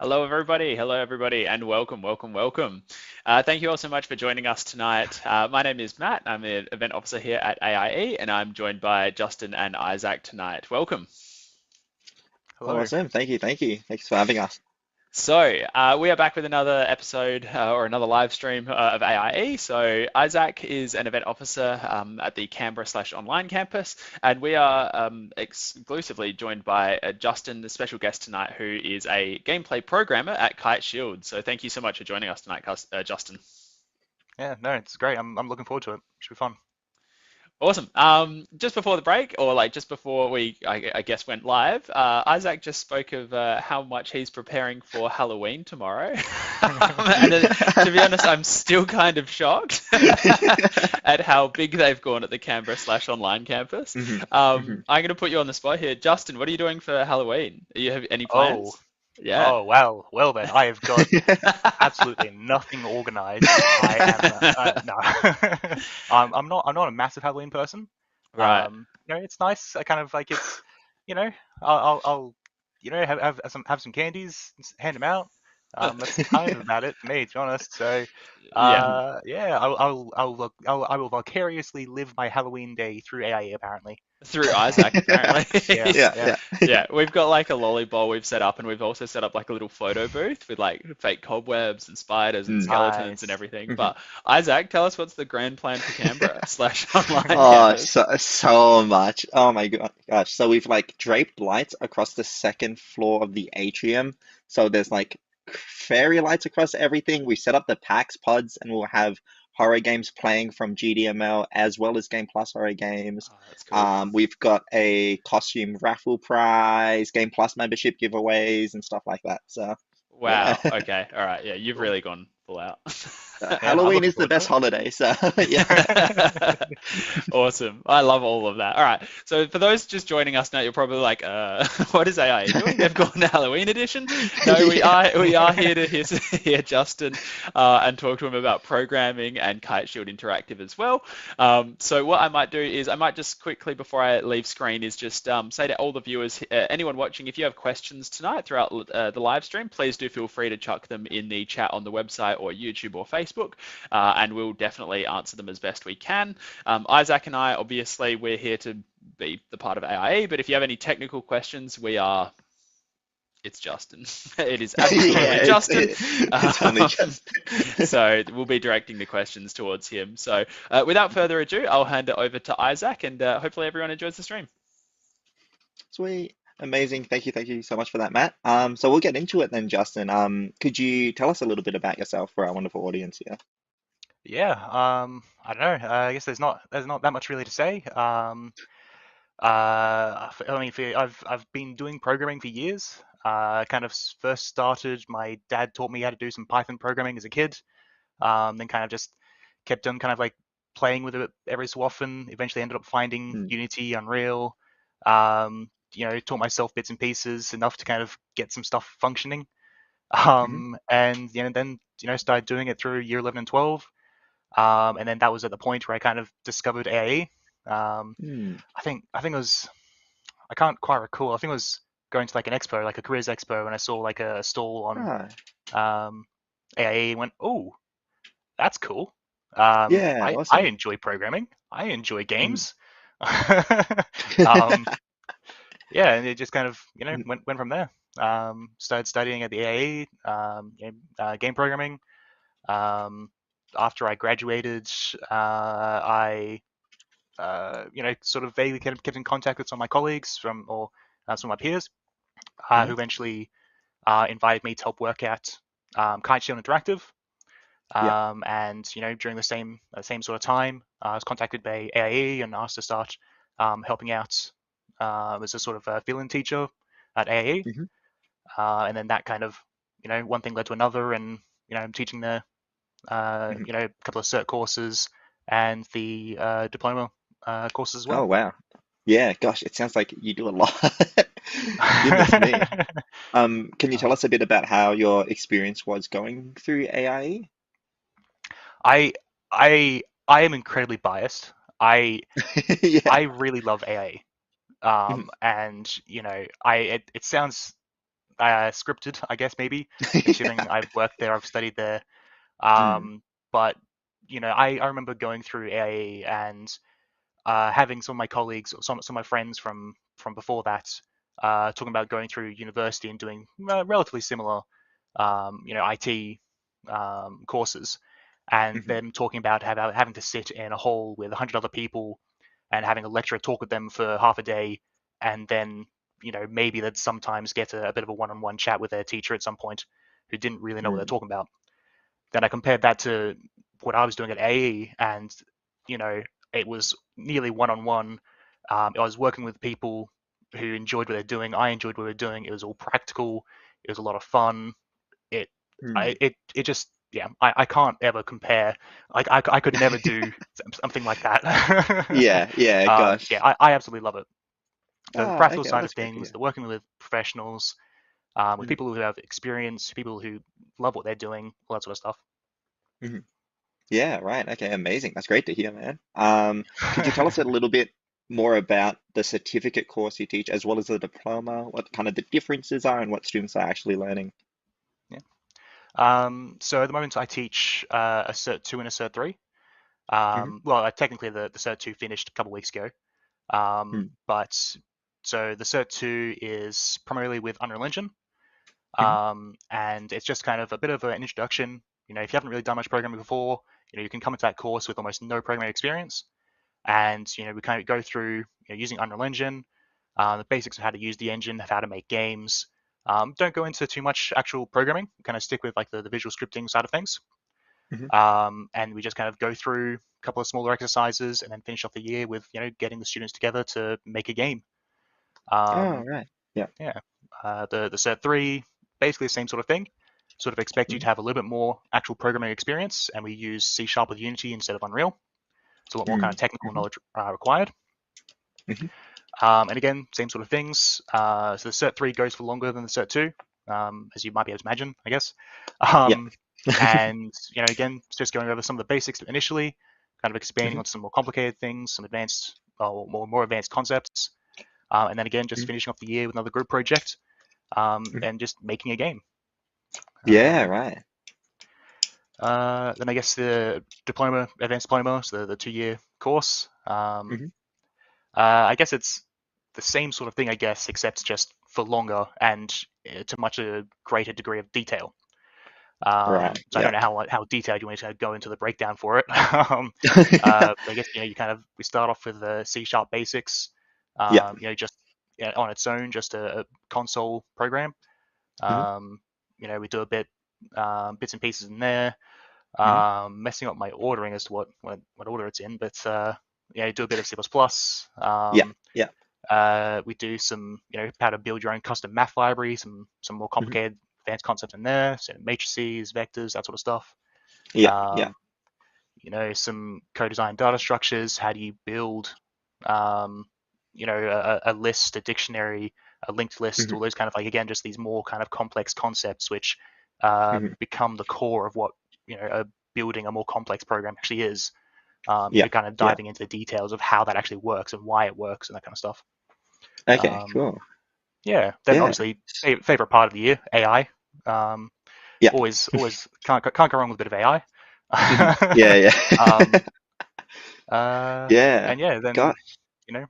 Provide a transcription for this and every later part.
Hello, everybody. Hello, everybody, and welcome, welcome, welcome. Thank you all so much for joining us tonight. My name is Matt. I'm an event officer here at AIE, and I'm joined by Justin and Isaac tonight. Welcome. Hello. Awesome. Thank you. Thank you. Thanks for having us. We are back with another episode or another live stream of AIE. So Isaac is an event officer at the Canberra/online campus, and we are exclusively joined by Justin, the special guest tonight, who is a gameplay programmer at Kite Shield. So thank you so much for joining us tonight, Justin. Yeah, no, it's great. I'm looking forward to it. Should be fun. Awesome. Just before the break, or like just before I guess, went live, Isaac just spoke of how much he's preparing for Halloween tomorrow. To be honest, I'm still kind of shocked at how big they've gone at the Canberra/online campus. hmm I'm hmm going to put you on the spot here. Justin, what are you doing for Halloween? Do you have any Oh, plans? Yeah. oh, well then, I have got absolutely nothing organized. I am no. I'm not a massive Halloween person. Right. It's nice. I kind of like it's, you know, I'll have some candies, hand them out. That's kind of about it for me, to be honest. So, Yeah. yeah, I will vicariously live my Halloween day through AIE apparently. Through Isaac, apparently. Yeah, Yeah, yeah. yeah. Yeah, we've got like a lolly bowl we've set up, and we've also set up like a little photo booth with like fake cobwebs and spiders and Mm. skeletons and Nice. everything. hmm But Isaac, tell us what's the grand plan for Canberra/online Oh, campus? so much. Oh my gosh. So we've like draped lights across the second floor of the atrium. So there's like fairy lights across everything. We set up the PAX pods and we'll have horror games playing from GDML as well as Game Plus horror games. Oh, that's cool. We've got a costume raffle prize, Game Plus membership giveaways and stuff like that. So yeah. Wow. Okay. All right. Yeah, you've Cool. really gone full out. Yeah, I'm Halloween looking is the forward to best it. holiday, so yeah. Awesome. I love all of that. All right. So for those just joining us now, you're probably like, what is AIA doing? They've gone to Halloween edition. No, we Yeah. are we are here to hear Justin and talk to him about programming and Kite Shield Interactive as well. So what I might do is I might just quickly before I leave screen is just say to all the viewers, anyone watching, if you have questions tonight throughout the live stream, please do feel free to chuck them in the chat on the website or YouTube or Facebook, and we'll definitely answer them as best we can. Isaac and I, obviously, we're here to be the part of AIE, but if you have any technical questions, it's Justin. It is Yeah, absolutely Justin. it's only Um, just so we'll be directing the questions towards him. So without further ado, I'll hand it over to Isaac, and hopefully everyone enjoys the stream. sweet. Amazing. Thank you so much for that, Matt. So we'll get into it then, Justin. Could you tell us a little bit about yourself for our wonderful audience here? Yeah, I don't know. I guess there's not that much really to say. I mean, I've been doing programming for years. Kind of first started. My dad taught me how to do some Python programming as a kid. Then kind of just kept on kind of like playing with it every so often. Eventually ended up finding Mm, Unity, Unreal. Taught myself bits and pieces enough to kind of get some stuff functioning. mhm, And then started doing it through year 11 and 12. And then that was at the point where I kind of discovered AIE. Um, mm. I think it was, I can't quite recall. I think it was going to like an expo, like a careers expo, and I saw like a stall on Ah, um, AIE and went, oh, that's cool. yeah, I awesome. enjoy programming. I enjoy Mm. games. um, yeah, and it just kind of went from there. Started studying at the AIE, game programming. Um, After I graduated, I sort of vaguely kept in contact with some of my colleagues or some of my peers, who Mhm. eventually invited me to help work at Kite Shield Interactive. Yeah. And during the same sort of time, I was contacted by AIE and asked to start helping out as a sort of a fill-in teacher at AIE. hmm And then that kind of one thing led to another, and I'm teaching the hmm a couple of cert courses and the diploma courses as Oh, well. wow. Yeah, gosh, it sounds like you do a lot. Goodness me. Can you tell Um, us a bit about how your experience was going through AIE? I I am incredibly biased. I Yeah. really love AA. Mhm. And it sounds scripted, I guess, maybe, considering I've worked there, I've studied there. Mm, But I remember going through AIE and having some of my colleagues or some of my friends from before that talking about going through university and doing relatively similar, IT courses, and mhm, them talking about having to sit in a hall with 100 other people and having a lecturer talk with them for half a day, and then maybe they'd sometimes get a bit of a one-on-one chat with their teacher at some point who didn't really know what they're mm, talking about. Then I compared that to what I was doing at AE, and it was nearly one-on-one. I was working with people who enjoyed what they're doing. I enjoyed what we were doing. It was all practical. It was a lot of fun. It, mm. it just, yeah. I can't ever compare. Like I could never do something like that. Yeah, yeah, Yeah, gosh. I absolutely love it. The Ah, practical okay, well, side of that's great to things, hear. the working with professionals, with Mhm, people who have experience, people who love what they're doing, all that sort of stuff. mhm. Yeah, right. Okay, amazing. That's great to hear, man. Could you tell us a little bit more about the certificate course you teach as well as the diploma, what kind of the differences are and what students are actually learning? Yeah. So at the moment I teach a Cert 2 and a Cert 3. Hmm. Well, technically the Cert 2 finished a couple of weeks ago. Mm, But so the Cert 2 is primarily with Unreal Engine. mhm, And it's just kind of a bit of an introduction. If you haven't really done much programming before, you can come into that course with almost no programming experience. And, we kind of go through using Unreal Engine, the basics of how to use the engine, of how to make games. Don't go into too much actual programming. Kind of stick with like the visual scripting side of things. mhm. And we just kind of go through a couple of smaller exercises and then finish off the year with getting the students together to make a game. Oh, Um, right. Yeah. yeah, the Cert 3, basically the same sort of thing. Sort of expect you to Mhm, have a little bit more actual programming experience, and we use C# with Unity instead of Unreal. It's a lot more kind mm, of technical mhm, knowledge required. mhm. And again, same sort of things. So the Cert 3 goes for longer than the Cert 2, as you might be able to imagine, I guess. Yeah. Um, and, again, it's just going over some of the basics initially, kind of expanding Mhm, on some more complicated things, some advanced, or more advanced concepts. And then again, just mhm, finishing off the year with another group project, mhm. and just making a game. Yeah, Um, right. then I guess the diploma, advanced diploma, so the 2-year course. Mhm. I guess it's the same sort of thing, I guess, except just for longer and to much a greater degree of detail. Right. So I don't Yeah. know how detailed you want to go into the breakdown for it. But I guess we start off with the C# basics. Yeah. Just on its own, just a console program. Mhm, We do a bit bits and pieces in there. mhm. Messing up my ordering as to what order it's in, but do a bit of C++. Yeah. Um, Yeah. we do some, how to build your own custom math library, some more Mhm. complicated advanced concepts in there, so matrices, vectors, that sort of stuff. Yeah. Yeah. Um, some co-design data structures. How do you build, um, a list, a dictionary, a linked list, Mhm, all those kind of like again, just these more kind of complex concepts which mhm. become the core of what building a more complex program actually is. Yeah. Kind of Yeah. diving into the details of how that actually works and why it works and that kind of stuff. Okay, Um, cool. yeah, then Yeah. obviously favorite part of the year, AI. Um, Yeah. always can't go wrong with a bit of AI. Mhm. Yeah, yeah. um, Yeah. and yeah, then God. you know,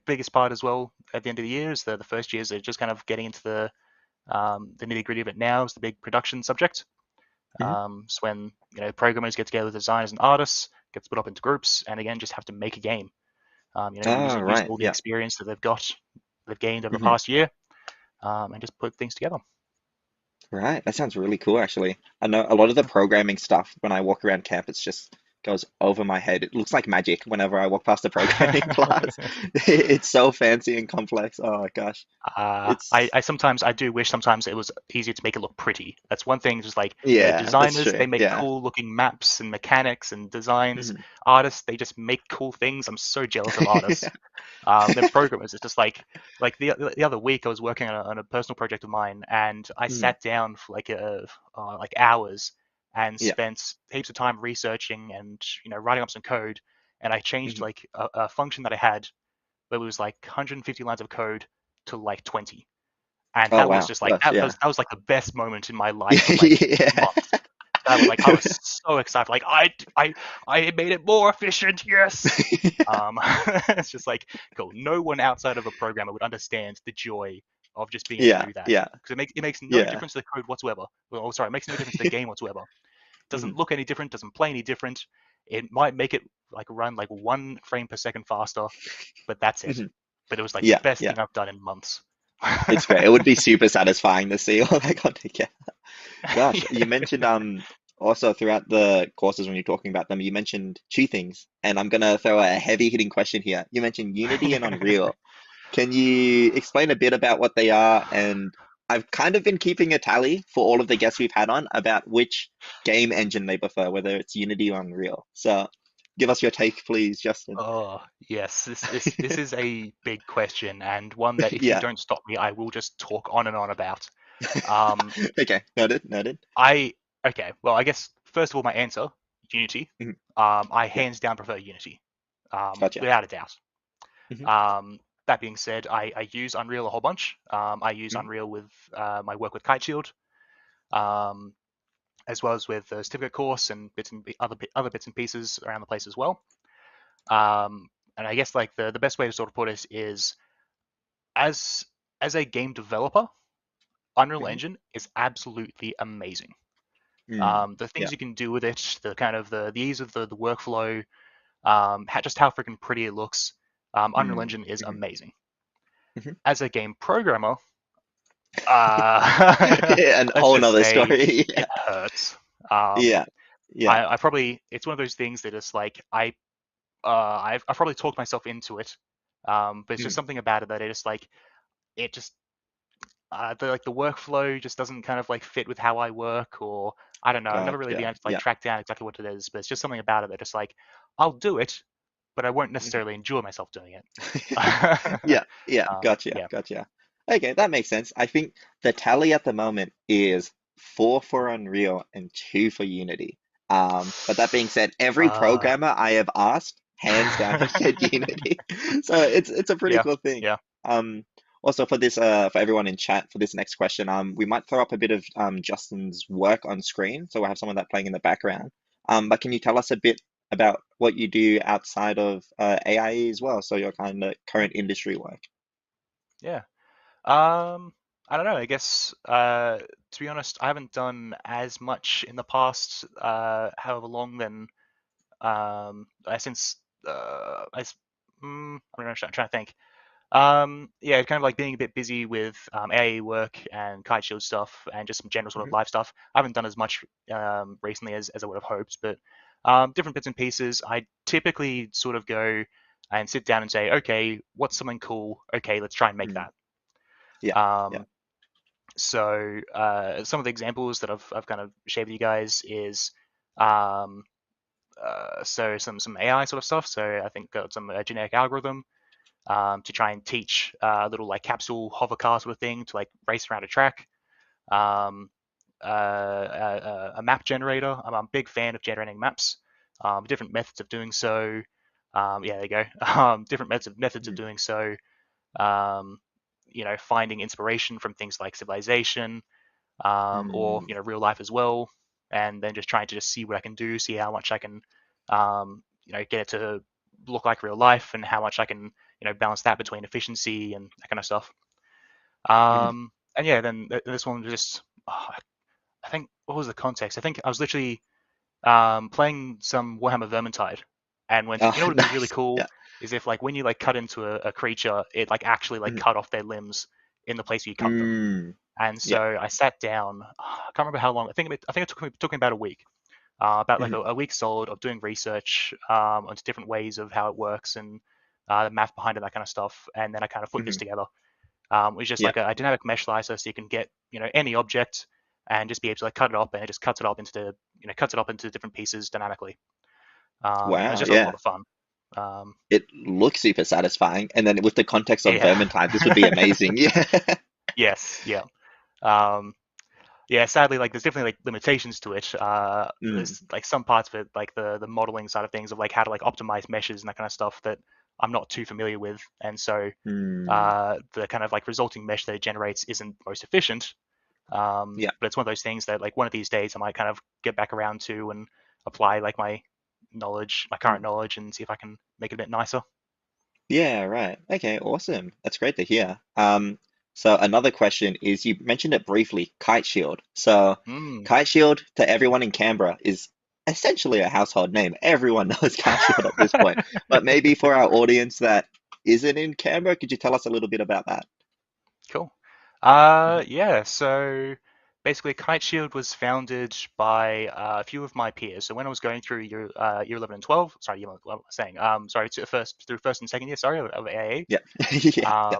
biggest part as well at the end of the year is the first years are just kind of getting into the nitty gritty of it now is the big production subject. Mhm. It's when programmers get together with designers and artists, get split up into groups, and again just have to make a game. Oh, Using right. all the Yeah. experience that they've gained over the Mhm. past year, and just put things together. Right. That sounds really cool, actually. I know a lot of the programming stuff when I walk around campus just goes over my head. It looks like magic whenever I walk past a programming class. It's so fancy and complex. Oh my gosh. It's I sometimes I do wish sometimes it was easier to make it look pretty. That's one thing. Just like yeah, that's designers, true. they make Yeah. cool looking maps and mechanics and designs. Mhm. Artists, they just make cool things. I'm so jealous of artists. Then programmers, it's just like the other week I was working on a personal project of mine, and I Mm. sat down for like hours and Yeah. spent heaps of time researching and writing up some code. And I changed Mhm. like a function that I had that was like 150 lines of code to like 20. And Oh that was wow, just like gosh, yeah. that was like the best moment in my life for like Yeah. months. I was so excited. Like I made it more efficient. Yes. It's just like cool. No one outside of a programmer would understand the joy of just being able to Yeah, do that, yeah, because it makes no yeah. difference to the code whatsoever. Well, sorry, it makes no difference to the game whatsoever. It doesn't Mhm, look any different. Doesn't play any different. It might make it like run like 1 frame per second faster, but that's it. mhm. But it was like the Yeah, best yeah. thing I've done in months. It's great. It would be super satisfying to see all that content. Yeah. Gosh, you Yeah. mentioned also throughout the courses when you're talking about them, you mentioned two things, and I'm gonna throw a heavy hitting question here. You mentioned Unity and Unreal. Can you explain a bit about what they are? And I've kind of been keeping a tally for all of the guests we've had on about which game engine they prefer, whether it's Unity or Unreal. So give us your take, please, Justin. Oh, yes. This is a big question, and one that if you Yeah. don't stop me, I will just talk on and on about. Um, Okay. Noted. Noted. I okay. Well, I guess first of all, my answer, Unity. Mhm. I Yeah. hands down prefer Unity, Gotcha. without a doubt. Hmm. That being said, I use Unreal a whole bunch. I use Hmm. Unreal with my work with Kite Shield, um, as well as with the certificate course and other bits and pieces around the place as well. And I guess like the best way to sort of put it is as as a game developer, Unreal Hmm. Engine is absolutely amazing. Mm. The Yeah. things you can do with it, the kind of the ease of the workflow, just how freaking pretty it looks. Unreal Mm. Engine is Hmm. amazing. Hmm. As a game programmer, uh, And a let's whole just nother say story. it Yeah. hurts. Um, Yeah. Yeah. I probably it's one of those things that is like I've probably talked myself into it, but it's just Mm. something about it that it just like it just the workflow just doesn't kind of like fit with how I work, or I don't know. I've never really been Gotcha. able to like Yeah. track down exactly what it is, but it's just something about it that just like I'll do it, but I won't Mhm. necessarily enjoy myself doing it. Yeah, yeah, gotcha, Yeah. gotcha. Okay, that makes sense. I think the tally at the moment is four for Unreal and two for Unity. But that being said, every Uh, programmer I have asked, hands down, has said Unity. So it's a pretty yeah. cool thing. Yeah. Um, Also for this for everyone in chat for this next question, we might throw up a bit of Justin's work on screen, so we'll have some of that playing in the background. But can you tell us a bit about what you do outside of AIE as well, so your kind of current industry work. Yeah. I don't know. I guess to be honest, I haven't done as much in the past, however long than since I don't know. I'm trying to think. Yeah, kind of like being a bit busy with AIE work and Kite Shield stuff and just some general sort of Hmm. live stuff. I haven't done as much recently as I would have hoped, but different bits and pieces. I typically sort of go and sit down and say, okay, what's something cool? Okay, let's try and make Mm. that. Yeah, yeah. Um, so some of the examples that I've kind of shared with you guys is um, so some AI sort of stuff. So I think got some genetic algorithm to try and teach a little like capsule hover car sort of thing to like race around a track. Um, a map generator. I'm a big fan of generating maps. Different methods of doing so. Yeah, there you go. Different methods of Mm. doing so. Um, finding inspiration from things like Civilization, or Mm. real life as well, and then just trying to just see what I can do, see how much I can, get it to look like real life, and how much I can, balance that between efficiency and that kind of stuff. Mm. And yeah, then this one was just, I think, what was the context? I think I was literally playing some Warhammer Vermintide, and went, Oh, what would be really nice. cool Yeah. is if like when you like cut into a creature, it like actually like Mhm. cut off their limbs in the place where you cut them. Mm. And Yeah. so I sat down. I can't remember how long. I think it took me about a week, about like Mhm. a week solid of doing research onto different ways of how it works and the math behind it, that kind of stuff. And then I kind of put this Mhm. together. It was just Yeah. like a dynamic mesh slicer, so you can get any object and just be able to like cut it up, and it just cuts it up into different pieces dynamically. And it's Wow. just a lot Yeah. of fun. Um, It looks super satisfying, and then with the context of yeah. Vermintide, this would be amazing. Yeah. Yes. Yeah. Um, yeah, sadly, like there's definitely like limitations to it. Mm. There's like some parts of it, like the modeling side of things, of like how to like optimize meshes and that kind of stuff, that I'm not too familiar with, and so the kind of like resulting mesh that it generates isn't most efficient. Yeah. But it's one of those things that like one of these days I might kind of get back around to and apply like my knowledge, my current Mm. knowledge, and see if I can make it a bit nicer. Yeah, right. Okay, awesome. That's great to hear. So another question is you mentioned it briefly, Kite Shield. So Mm. Kite Shield to everyone in Canberra is essentially a household name. Everyone knows Kite Shield at this point. But maybe for our audience that isn't in Canberra, could you tell us a little bit about that? Cool. Mhm. Yeah, so basically Kite Shield was founded by a few of my peers. So when I was going through year 11 and 12, sorry, year 11, what am I saying? Sorry, through first and second year, sorry, of AIE. Yeah. Yeah.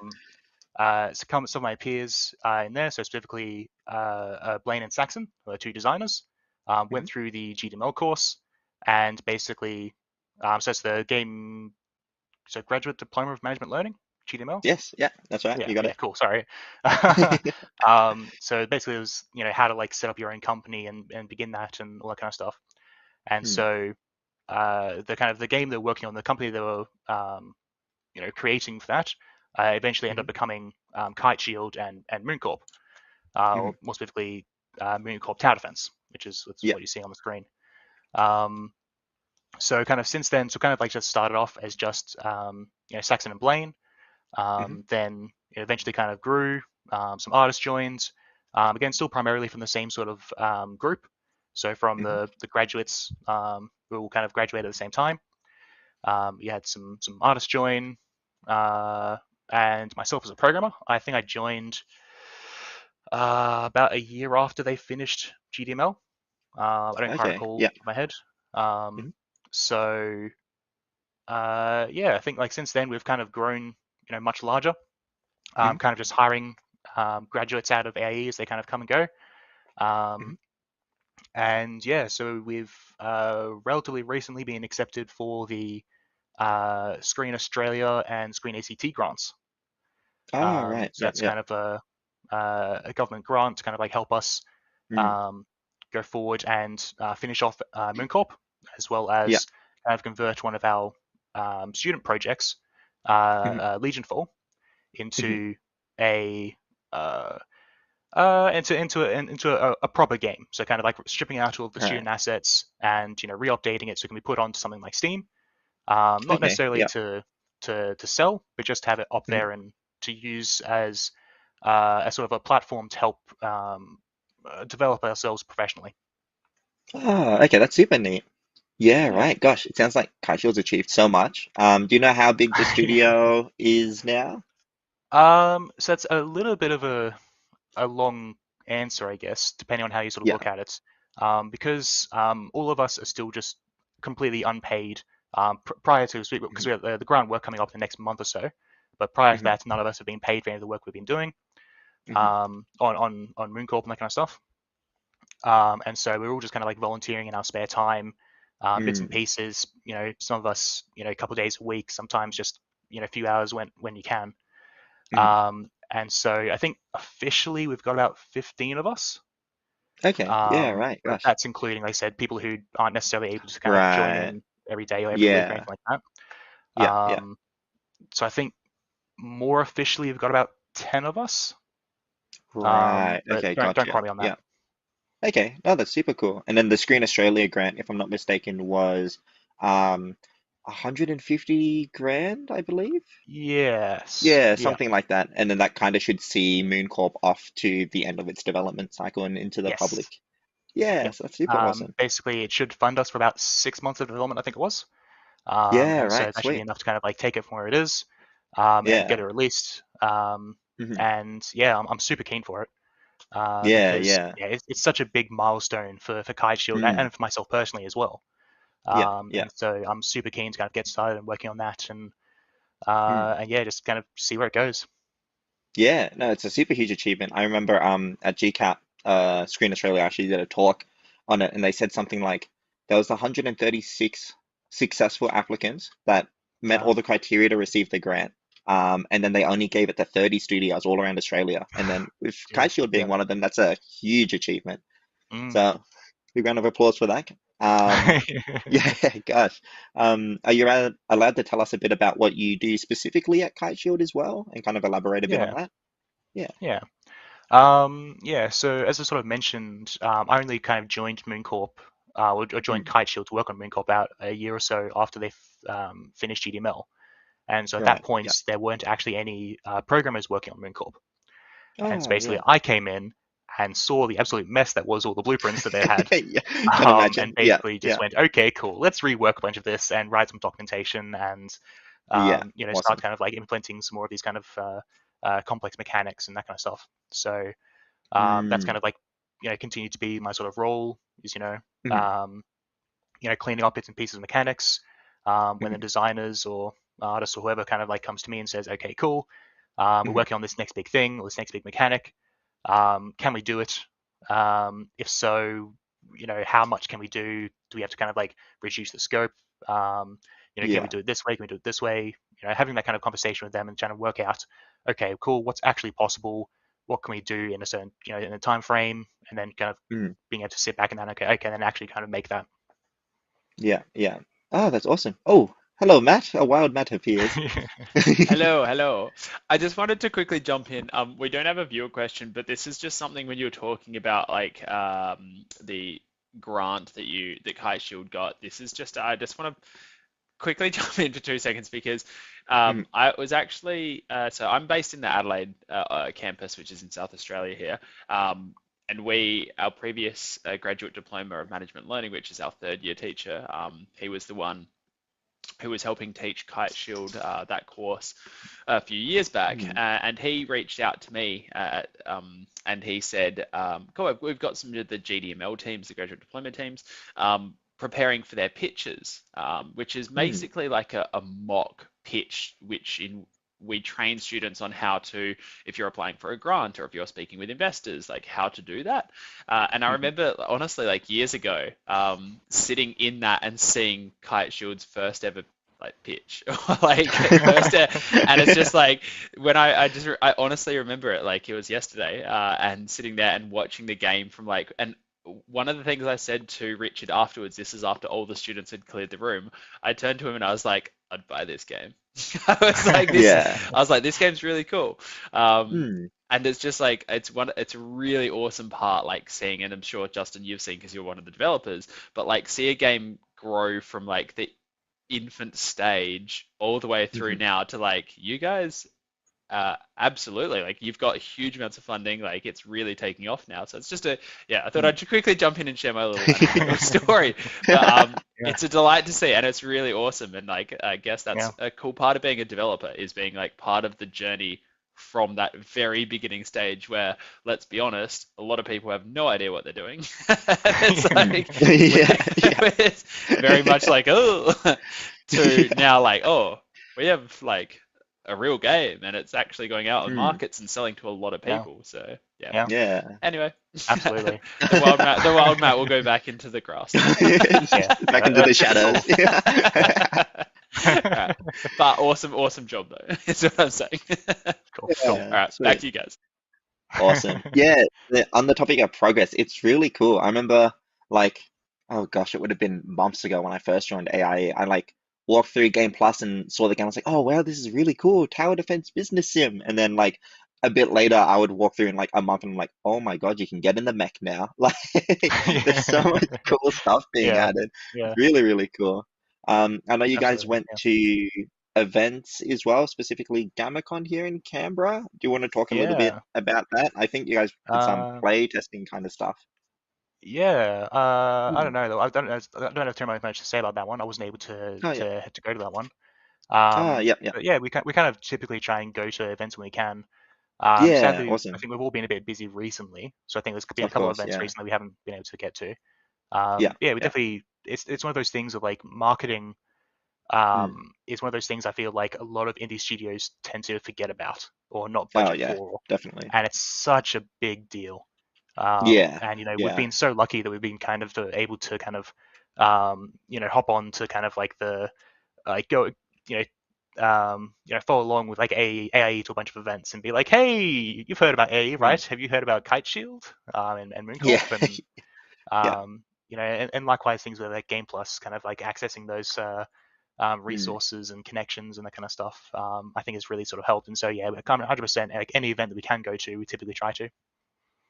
Yeah. So some of my peers in there, so specifically Blaine and Saxon, who are two designers, went Mhm. through the GDML course, and basically, so it's the graduate diploma of management learning, GDML. Yes, yeah, that's right. Yeah, You got yeah, it. cool. Sorry. So basically, it was how to like set up your own company and begin that and all that kind of stuff. And Hmm. so the game they're working on, the company they were creating for that, eventually ended up Mhm. becoming Kite Shield and Mooncorp, or Mhm. more specifically Mooncorp Tower Defense, that's Yeah. what you see on the screen. Um, so kind of since then, so kind of like just started off as just Saxon and Blaine. Mhm. Then it eventually kind of grew. Some artists joined. Again, still primarily from the same sort of group. So from Mhm. the graduates who all kind of graduated at the same time. You had some artists join, and myself as a programmer. I think I joined about a year after they finished GDML. I don't quite Okay. recall Yeah. in my head. Um, Mhm. so yeah, I think like since then we've kind of grown, much larger. Mhm. Kind of just hiring graduates out of AIE as they kind of come and go. Mhm. Um, and yeah, so we've relatively recently been accepted for the Screen Australia and Screen ACT grants. Ah, right. So Yeah. that's Yeah. kind of a government grant to kind of like help us Mm. um, go forward and finish off Mooncorp, as well Yeah. as kind of convert one of our student projects, Mhm. Legionfall, Mhm. into a uh, into a proper game. So kind of like stripping out all of the All right. student assets and re-updating it so it can be put onto something like Steam. Not Okay. necessarily Yeah. to sell, but just to have it up Mhm. there and to use as a sort of a platform to help develop ourselves professionally. Oh, okay. That's super neat. Yeah, Yeah. right. Gosh, it sounds like Kite Shield's achieved so much. Do you know how big the Yeah. studio is now? So that's a little bit of a long answer, I guess, depending on how you sort of Yeah. look at it. Because all of us are still just completely unpaid prior to, because Mhm. we have the groundwork coming up in the next month or so. But prior to Mhm. that, none of us have been paid for any of the work we've been doing Mhm. on Mooncorp and that kind of stuff. And so we're all just kind of like volunteering in our spare time, bits and Mm. pieces. Some of us, a couple of days a week, sometimes just a few hours when you can. Mhm. And so I think officially we've got about 15 of us. Okay. Yeah, right. But Gosh. that's including, like I said, people who aren't necessarily able to kind of join Right. in every day or every week or Yeah. anything like that. Yeah. Yeah. So I think more officially we've got about 10 of us. Right. But Okay. don't Gotcha. quote me on that. Yeah. Okay. No, that's super cool. And then the Screen Australia grant, if I'm not mistaken, was um 150 grand, I believe. Yes. Yeah, Yeah. something like that. And then that kind of should see MoonCorp off to the end of its development cycle and into the public. Yes. Yeah, Yep. so that's super awesome. Basically, it should fund us for about 6 months of development, I think it was. Yeah, And so right. that should be Sweet. enough to kind of like take it from where it is, and get Yeah. it released. Hmm. And yeah, I'm super keen for it Yeah, because yeah. yeah, it's such a big milestone for Kite Shield Mm. and for myself personally as well. Yeah, yeah. And so I'm super keen to kind of get started and working on that Mm. and yeah, just kind of see where it goes. Yeah, no, it's a super huge achievement. I remember at GCAP, Screen Australia actually did a talk on it, and they said something like there was 136 successful applicants that met all Wow. the criteria to receive the grant. And then they only gave it to 30 studios all around Australia. And then with Kite Jeez. Shield being Yeah. one of them, that's a huge achievement. Mm. So big round of applause for that. Yeah, gosh. Are you allowed to tell us a bit about what you do specifically at Kite Shield as well, and kind of elaborate a bit on Yeah, that? Yeah. yeah. Yeah, so as I sort of mentioned, I only kind of joined MoonCorp, or joined Mm, Kite Shield to work on MoonCorp about a year or so after they finished GDML. And so at that right. point, Yeah. there weren't actually any programmers working on MoonCorp. And so Oh, basically, yeah. I came in and saw the absolute mess that was all the blueprints that they had, Yeah. Can imagine. and Yeah. basically just Yeah. went, okay, cool, let's rework a bunch of this and write some documentation and Yeah. start Awesome. kind of like implementing some more of these kind of complex mechanics and that kind of stuff. So that's kind Mm, of like continued to be my sort of role is mhm, um, cleaning up bits and pieces of mechanics when the mhm, designers or artists or whoever kind of like comes to me and says, okay, cool, we're mhm. working on this next big thing or this next big mechanic. Can we do it? If so, how much can we do? Do we have to kind of like reduce the scope? Can we Yeah. do it this way? Can we do it this way? Having that kind of conversation with them and trying to work out, okay, cool, what's actually possible? What can we do in a certain, in a time frame? And then kind of Mm, being able to sit back and then, okay, then actually kind of make that. yeah. Yeah. Oh, that's awesome. Oh, hello, Matt. A wild Matt appears. Hello, hello. I just wanted to quickly jump in. We don't have a viewer question, but this is just something when you were talking about like the grant that Kite Shield got. This is just I just want to quickly jump in for 2 seconds because Mhm, I was actually so I'm based in the Adelaide campus, which is in South Australia here. And our previous graduate diploma of management learning, which is our third year teacher, he was the one who was helping teach Kite Shield that course a few years back, mhm, and he reached out to me and he said, "Cool, we've got some of the GDML teams, the graduate diploma teams, preparing for their pitches, which is mm, basically like a mock pitch, we train students on how to, if you're applying for a grant or if you're speaking with investors, like how to do that. And I mhm. remember honestly, like years ago, sitting in that and seeing Kite Shield's first ever like pitch or like and it's just like when I honestly remember it like it was yesterday, and sitting there and watching the game from like, and one of the things I said to Richard afterwards, this is after all the students had cleared the room, I turned to him and I was like, I'd buy this game. I was like this Yeah. I was like, this game's really cool. Mm, And it's just like it's a really awesome part like seeing, and I'm sure Justin you've seen because you're one of the developers, but like see a game grow from like the infant stage all the way through mhm. now to like you guys, absolutely, like you've got huge amounts of funding, like it's really taking off now. So it's just yeah, I thought Mm. I'd quickly jump in and share my little anecdotal story, but Yeah, it's a delight to see and it's really awesome, and like I guess yeah. that's a cool part of being a developer is being like part of the journey from that very beginning stage where, let's be honest, a lot of people have no idea what they're doing. It's Mm. like Yeah. it's very much Yeah. like, oh, to Yeah. now like, oh, we have like a real game and it's actually going out on Mm. markets and selling to a lot of Yeah, people. So yeah. yeah, Yeah. Anyway, absolutely. the wild Matt will go back into the grass now. Yeah, Back into that the should be shadows. cool. All right. But awesome job though. Is what I'm saying. Cool, cool. Yeah. All right, back Sweet. to you guys. Awesome. Yeah, on the topic of progress, it's really cool. I remember like, oh gosh, it would have been months ago when I first joined AIE. I like walked through Game Plus and saw the game. I was like, oh wow, this is really cool. Tower Defense Business Sim. And then like a bit later, I would walk through in like a month and I'm like, oh my God, you can get in the mech now. Like, there's so much cool stuff being Yeah, added. yeah, Really, really cool. I know you guys absolutely. went Yeah, to events as well, specifically GammaCon here in Canberra. Do you want to talk a little bit yeah. about that? I think you guys did some Uh, play testing kind of stuff. yeah. I don't Hmm. know though. I don't have too much to say about that one. I wasn't able to Oh yeah. to to go to that one. Yep, yep. But yeah, we kind of typically try and go to events when we can. Yeah, Sadly, I awesome. think we've all been a bit busy recently, so I think there's been a Of couple of course, events yeah. recently we haven't been able to get to. Yeah, Yeah, we yeah. definitely. It's one of those things of like marketing. Mm. Is one of those things I feel like a lot of indie studios tend to forget about or not Oh budget yeah, for, definitely. and it's such a big deal. Yeah, And we've yeah. been so lucky that we've been kind of able to kind of hop on to kind of like the like go you follow along with like AIE to a bunch of events and be like, hey, you've heard about AIE, Mm. right? Have you heard about Kite Shield and Yeah, Mooncorp? And yeah. and likewise things with like Game Plus, kind of like accessing those Mm. resources and connections and that kind of stuff, I think has really sort of helped. And so yeah, we're kind of 100%, like any event that we can go to, we typically try to.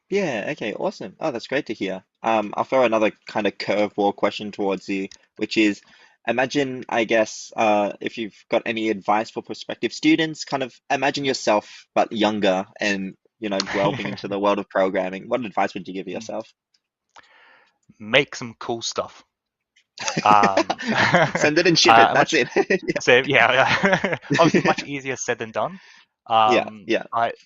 Yeah, okay, awesome. Oh, that's great to hear. I'll throw another kind of curveball question towards you, which is imagine, I guess, if you've got any advice for prospective students, kind of imagine yourself but younger and, delving into the world of programming. What advice would you give yourself? Make some cool stuff. Um, Send it and ship it. That's much it. Yeah, so yeah, obviously much easier said than done. yeah, yeah,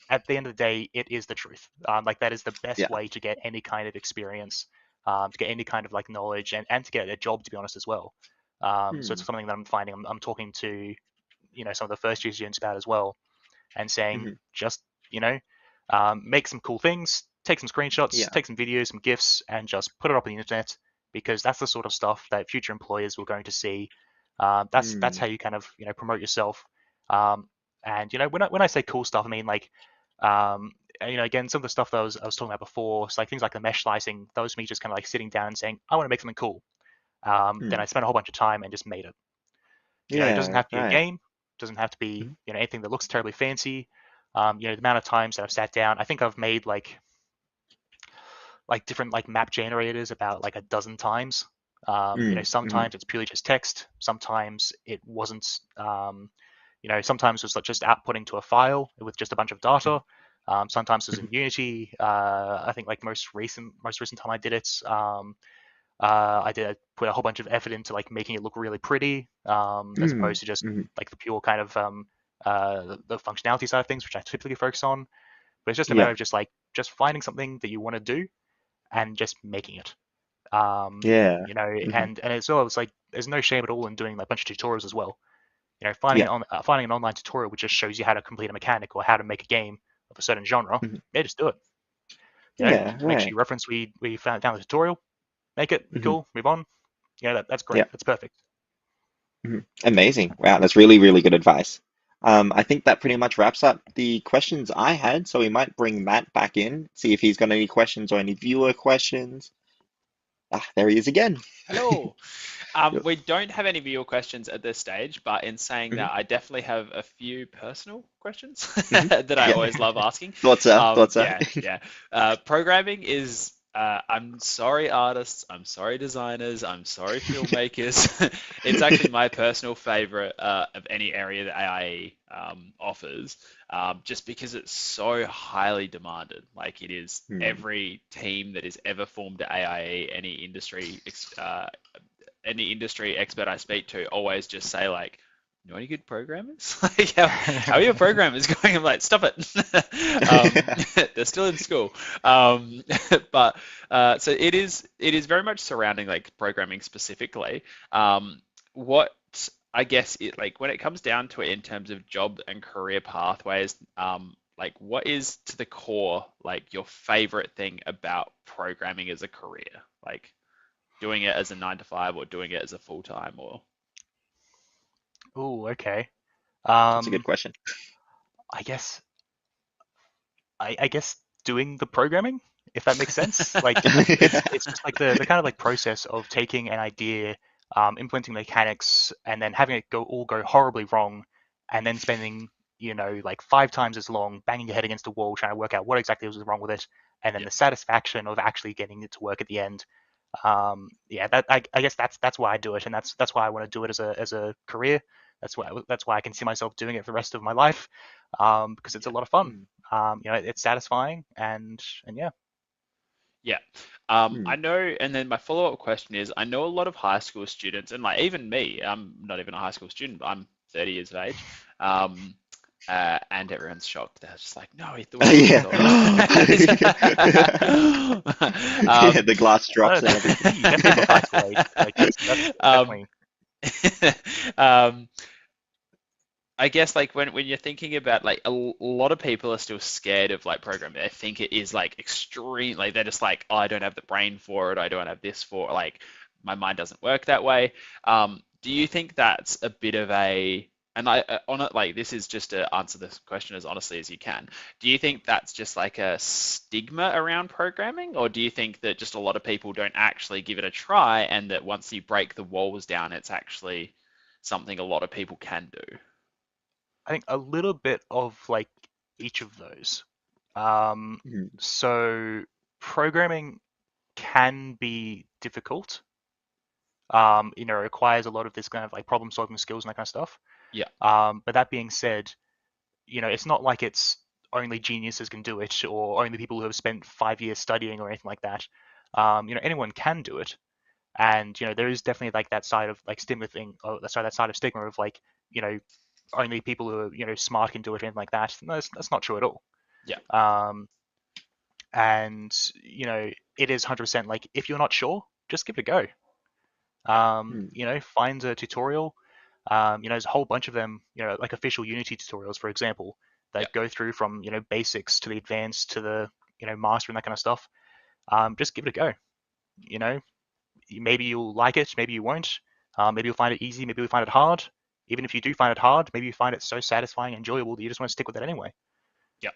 At the end of the day, it is the truth. Like that is the best yeah. way to get any kind of experience, to get any kind of like knowledge, and to get a job, to be honest, as well. So Hmm, it's something that I'm finding I'm talking to, some of the first year students about as well, and saying hmm. just, make some cool things, take some screenshots, Yeah. take some videos, some GIFs, and just put it up on the internet, because that's the sort of stuff that future employers will going to see. That's Mm, how you kind of promote yourself. Um, and when I say cool stuff, I mean like again, some of the stuff that I was talking about before, so like things like the mesh slicing, those me just kind of like sitting down and saying I want to make something cool. Then mm. I spent a whole bunch of time and just made it. It doesn't Yeah, have to be a right. game, doesn't have to be Mhm. anything that looks terribly fancy. The amount of times that I've sat down, I think I've made like different like map generators about like a dozen times. Mm, mhm. Sometimes it's purely just text. Sometimes it wasn't. Sometimes it's like just outputting to a file with just a bunch of data. Mhm, Sometimes it's mhm. in Unity. I think like most recent time I did it. I put a whole bunch of effort into like making it look really pretty, as Mm, opposed to just mhm. like the pure kind of the functionality side of things, which I typically focus on. But it's just a matter Yeah, of just finding something that you want to do and just making it. yeah. Mhm. And as well, it's like there's no shame at all in doing like a bunch of tutorials as well. Finding Yeah. it on finding an online tutorial which just shows you how to complete a mechanic or how to make a game of a certain genre. Mhm. Yeah, just do it. Yeah, Make sure right. you reference we found down the tutorial, make it Mhm. cool, move on. That's great. Yeah. That's perfect. Mhm. Amazing. Wow, that's really, really good advice. I think that pretty much wraps up the questions I had, so we might bring Matt back in, see if he's got any questions or any viewer questions. Ah, there he is again. Hello. Yep. We don't have any viewer questions at this stage, but in saying Mhm, that, I definitely have a few personal questions mhm. that I Yeah. always love asking. Thoughts are, thoughts are. Yeah, yeah. Programming is, I'm sorry, artists, I'm sorry, designers, I'm sorry, filmmakers. It's actually my personal favorite of any area that AIE offers, just because it's so highly demanded. Like it is Hmm. every team that is ever formed at AIE, any industry expert I speak to always just say like, know any good programmers? Like, how are your programmers going? I'm like, stop it. They're still in school. Um, but so it is very much surrounding like programming specifically. What I guess it like when it comes down to it in terms of job and career pathways, like what is to the core like your favorite thing about programming as a career? Like doing it as a 9 to 5 or doing it as a full time or Oh, okay. That's a good Um, question. I guess I guess doing the programming, if that makes sense. Like it's just like the kind of like process of taking an idea, implementing mechanics, and then having it go horribly wrong, and then spending like 5 times as long banging your head against the wall trying to work out what exactly was wrong with it, and then yeah, the satisfaction of actually getting it to work at the end. Yeah, that I guess that's why I do it, and that's why I want to do it as a career. That's why I can see myself doing it for the rest of my life, because it's a yeah. lot of fun. It's satisfying, and yeah. Yeah. Hmm. I know, and then my follow-up question is, I know a lot of high school students, and like even me, I'm not even a high school student, but I'm 30 years of age. Um, and everyone's shocked. They're just like, no, he thought he was 10 years Yeah. old. Yeah, Um, the glass drops Oh, and everything. you definitely look high school age. Like that's um, definitely. um, I guess like when you're thinking about like lot of people are still scared of like programming. They think it is like extreme. Like they're just like, oh, I don't have the brain for it. I don't have this for it. Like my mind doesn't work that way. Do you think that's a bit of a And on it, like this is just to answer this question as honestly as you can. Do you think that's just like a stigma around programming, or do you think that just a lot of people don't actually give it a try, and that once you break the walls down, it's actually something a lot of people can do? I think a little bit of like each of those. Um, Mm, so programming can be difficult. It requires a lot of this kind of like problem solving skills and that kind of stuff. Yeah, But that being said, it's not like it's only geniuses can do it or only people who have spent 5 years studying or anything like that. Anyone can do it. And, there is definitely like that side of like stigma thing, or sorry, that side of stigma of like, you know, only people who are, smart can do it or anything like that. No, that's not true at all. yeah, Um, and, it is 100% like if you're not sure, just give it a go. yeah, mm, Find a tutorial. There's a whole bunch of them, like official Unity tutorials, for example, yeah, that go through from, basics to the advanced to the, master and that kind of stuff. Just give it a go. You know, Maybe you'll like it, maybe you won't. Maybe you'll find it easy, maybe you'll find it hard. Even if you do find it hard, maybe you find it so satisfying and enjoyable that you just want to stick with it anyway. yeah.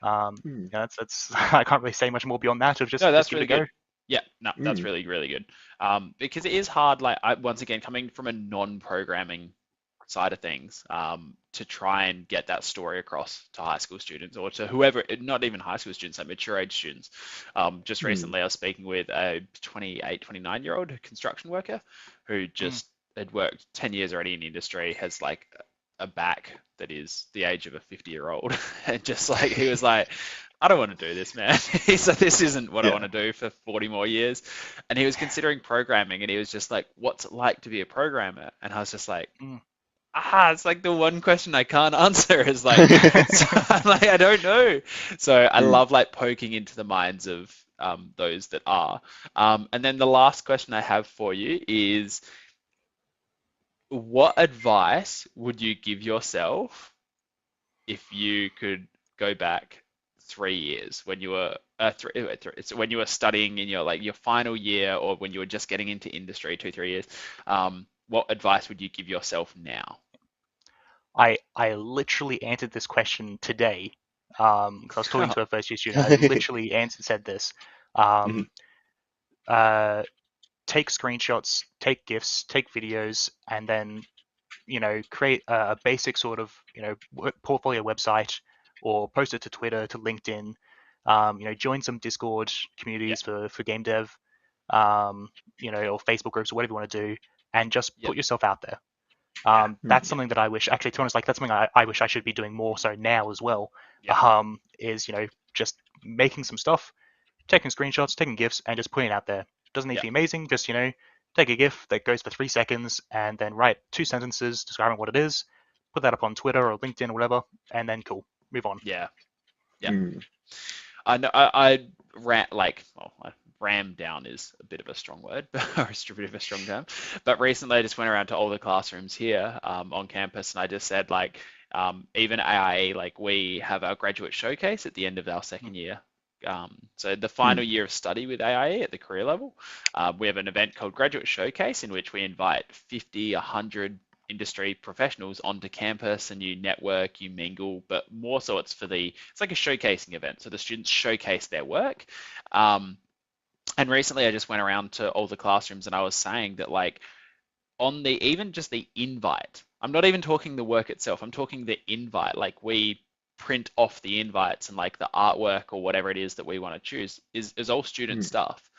mm, That's I can't really say much more beyond that. Of No, just that's give it really a go. good. Yeah, no, that's mm, really, really good. Because it is hard, like once again, coming from a non-programming side of things, to try and get that story across to high school students or to whoever, not even high school students, like mature age students. Just mm, recently, I was speaking with a 28, 29-year-old construction worker who Mm, just had worked 10 years already in the industry, has like a back that is the age of a 50-year-old. And just like, he was like, I don't want to do this, man. He said, this isn't what I want yeah. to do for 40 more years. And he was considering programming and he was just like, what's it like to be a programmer? And I was just like, mm, it's like the one question I can't answer is like, so I'm like, I don't know. So I Mm, love like poking into the minds of those that are. And then the last question I have for you is, what advice would you give yourself if you could go back 3 years when you were so when you were studying in your like your final year or when you were just getting into industry 2, 3 years, what advice would you give yourself now? I literally answered this question today. Because I was talking Oh, to a first year student. I literally said this. mm, Um, uh, Take screenshots, take GIFs, take videos, and then create a basic sort of portfolio website or post it to Twitter, to LinkedIn. Join some Discord yeah, communities for game dev, or Facebook groups or whatever you want to do, and just yep, put yourself out there. yeah, That's mm, yeah, something that I wish, actually, to be honest, like that's something I wish I should be doing more so now as well. yeah, Is just making some stuff, taking screenshots, taking GIFs, and just putting it out there. Doesn't need to yeah, be amazing, just take a GIF that goes for 3 seconds and then write 2 sentences describing what it is, put that up on Twitter or LinkedIn or whatever, and then cool, move on. yeah, yeah. mm, I know I ran like, well, ram down is a bit of a strong word, or a bit of a strong term. But recently, I just went around to all the classrooms here on campus, and I just said like, even AIE, like we have our graduate showcase at the end of our second year. So the final mm, year of study with AIE at the career level, we have an event called Graduate Showcase in which we invite 50, 100 industry professionals onto campus and you network, you mingle, but more so it's like a showcasing event. So the students showcase their work. Um, and recently I just went around to all the classrooms and I was saying that like on the even just the invite, I'm not even talking the work itself, I'm talking the invite. Like we print off the invites and like the artwork or whatever it is that we want to choose is all student mm, stuff.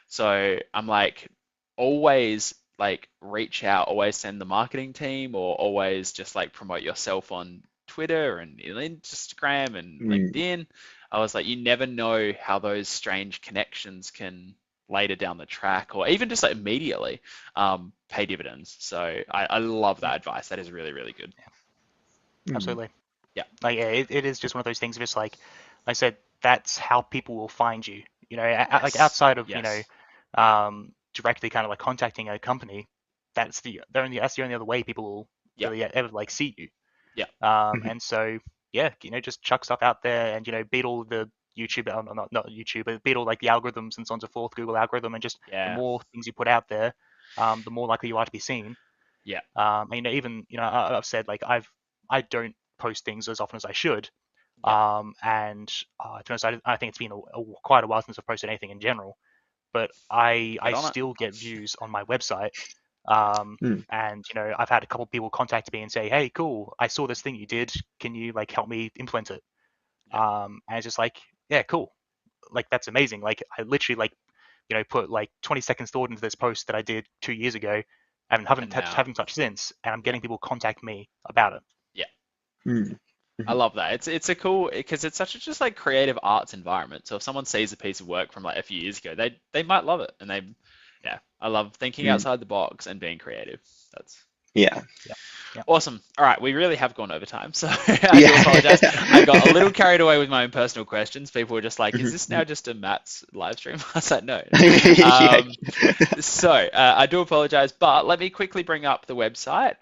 So I'm like, always like reach out, always send the marketing team, or always just like promote yourself on Twitter and Instagram and mm. LinkedIn. I was like, you never know how those strange connections can later down the track, or even just like immediately pay dividends. So I love that advice. That is really, really good. Mm, Absolutely. Yeah. Like, yeah, it is just one of those things. Just like I said, that's how people will find you. Like Yes. outside of Yes. directly kind of like contacting a company, that's the only other way people will Yeah. really ever like see you. Yeah. mhm, And so yeah, just chuck stuff out there and beat all the YouTube, not YouTube, but beat all like the algorithms and so on and so forth, Google algorithm, and just the Yeah. more things you put out there, the more likely you are to be seen. Yeah. And even I've said like I don't post things as often as I should. Yeah. To be honest, I think it's been quite a while since I've posted anything in general. But I Get on it. still get views on my website. Mm. And I've had a couple of people contact me and say, "Hey, cool, I saw this thing you did. Can you like help me implement it?" Yeah. And it's just like, yeah, cool. Like that's amazing. Like I literally like put like 20 seconds thought into this post that I did 2 years ago and And now, haven't touched since, and I'm yeah. getting people contact me about it. Yeah. Mm. I Mhm. love that. It's a cool because it's such a just like creative arts environment. So if someone sees a piece of work from like a few years ago, they might love it. And yeah, I love thinking Mm. outside the box and being creative. That's Yeah. Yeah. Yeah. awesome. All right, we really have gone over time, so I do Yeah. apologize. I got a little carried away with my own personal questions. People were just like, "Is Mhm, this now mhm. just a Matt's live stream?" I was like, "No, no." Yeah. I do apologize, but let me quickly bring up the website.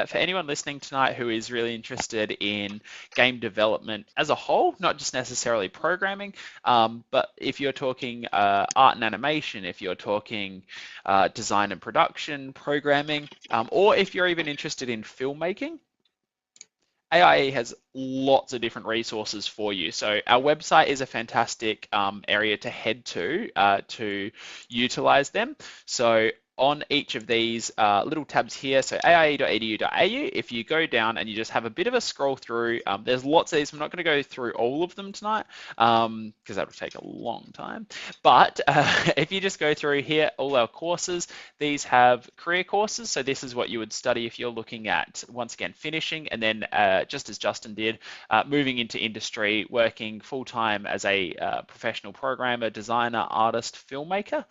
For anyone listening tonight who is really interested in game development as a whole, not just necessarily programming, but if you're talking art and animation, if you're talking design and production, programming, or if you're even interested in filmmaking, AIE has lots of different resources for you. So our website is a fantastic area to head to utilize them. So on each of these little tabs here, so aie.edu.au, if you go down and you just have a bit of a scroll through, there's lots of these. I'm not going to go through all of them tonight because that would take a long time. But if you just go through here, all our courses, these have career courses. So this is what you would study if you're looking at, once again, finishing and then just as Justin did, moving into industry, working full-time as a professional programmer, designer, artist, filmmaker.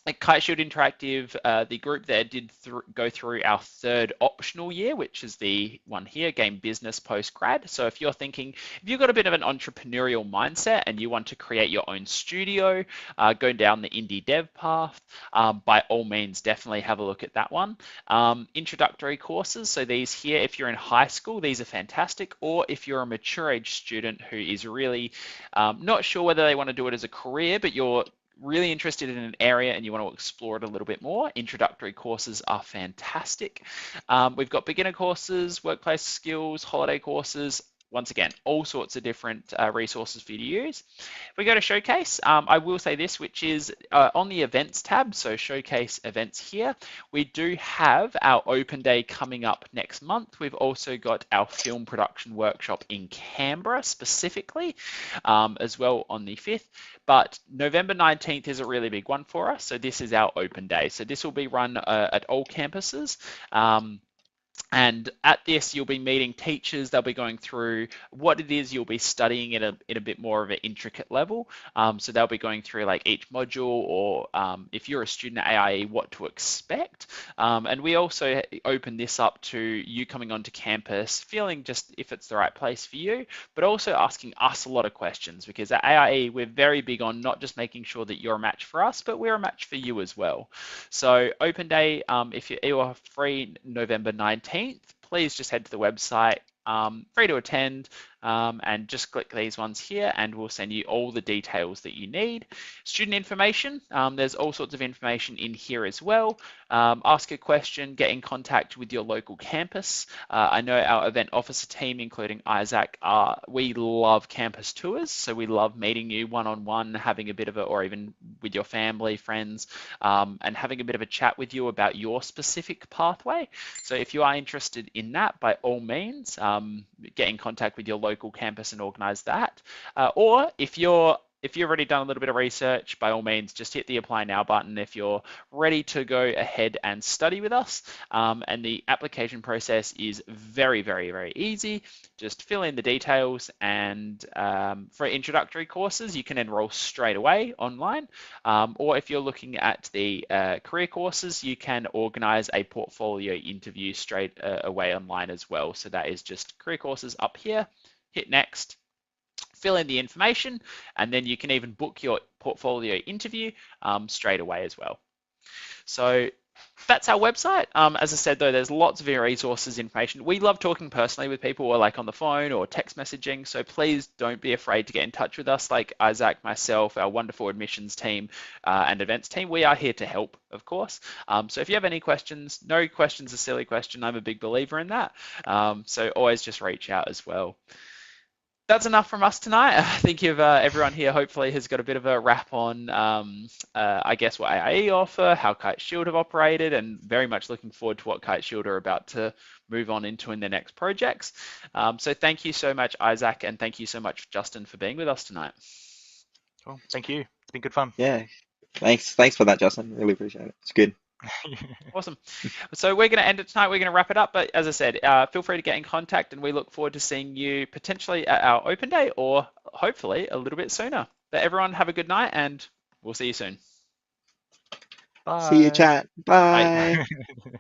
At Kite Shield Interactive, the group there did go through our third optional year, which is the one here, Game Business Post-Grad. So if you're thinking, if you've got a bit of an entrepreneurial mindset and you want to create your own studio, go down the indie dev path, by all means, definitely have a look at that one. Introductory courses, so these here, if you're in high school, these are fantastic, or if you're a mature age student who is really not sure whether they want to do it as a career, but you're really interested in an area and you want to explore it a little bit more, introductory courses are fantastic. We've got beginner courses, workplace skills, holiday courses. Once again, all sorts of different resources for you to use. If we go to Showcase, I will say this, which is on the events tab, so Showcase events here, we do have our open day coming up next month. We've also got our film production workshop in Canberra specifically as well on the 5th. But November 19th is a really big one for us. So this is our open day. So this will be run at all campuses. And at this, you'll be meeting teachers. They'll be going through what it is you'll be studying at a bit more of an intricate level. So they'll be going through like each module, or if you're a student at AIE, what to expect. And we also open this up to you coming onto campus, feeling just if it's the right place for you, but also asking us a lot of questions, because at AIE, we're very big on not just making sure that you're a match for us, but we're a match for you as well. So open day, if you are free November 19th, please just head to the website, free to attend, and just click these ones here and we'll send you all the details that you need. Student information, there's all sorts of information in here as well. Ask a question, get in contact with your local campus. I know our event officer team, including Isaac, we love campus tours, so we love meeting you one-on-one, having a bit of a, or even with your family, friends, and having a bit of a chat with you about your specific pathway. So if you are interested in that, by all means, get in contact with your local campus and organize that. Or if you've already done a little bit of research, by all means, just hit the apply now button if you're ready to go ahead and study with us. And the application process is very, very, very easy. Just fill in the details, and for introductory courses, you can enroll straight away online. Or if you're looking at the career courses, you can organize a portfolio interview straight away online as well. So that is just career courses up here, hit next, fill in the information, and then you can even book your portfolio interview straight away as well. So That's our website. As I said, though, there's lots of resources, information. We love talking personally with people, or like on the phone or text messaging. So please don't be afraid to get in touch with us. Like Isaac, myself, our wonderful admissions team and events team, we are here to help, of course. So if you have any questions, no question's a silly question. I'm a big believer in that. So always just reach out as well. That's enough from us tonight. I think everyone here hopefully has got a bit of a wrap on, I guess, what AIE offer, how Kite Shield have operated, and very much looking forward to what Kite Shield are about to move on into in their next projects. So thank you so much, Isaac, and thank you so much, Justin, for being with us tonight. Cool. Thank you. It's been good fun. Yeah. Thanks for that, Justin. Really appreciate it. It's good. Awesome. So we're going to end it tonight. We're going to wrap it up. But as I said, feel free to get in contact, and we look forward to seeing you potentially at our open day, or hopefully a little bit sooner. But everyone have a good night, and we'll see you soon. Bye. See you, chat. Bye. Bye.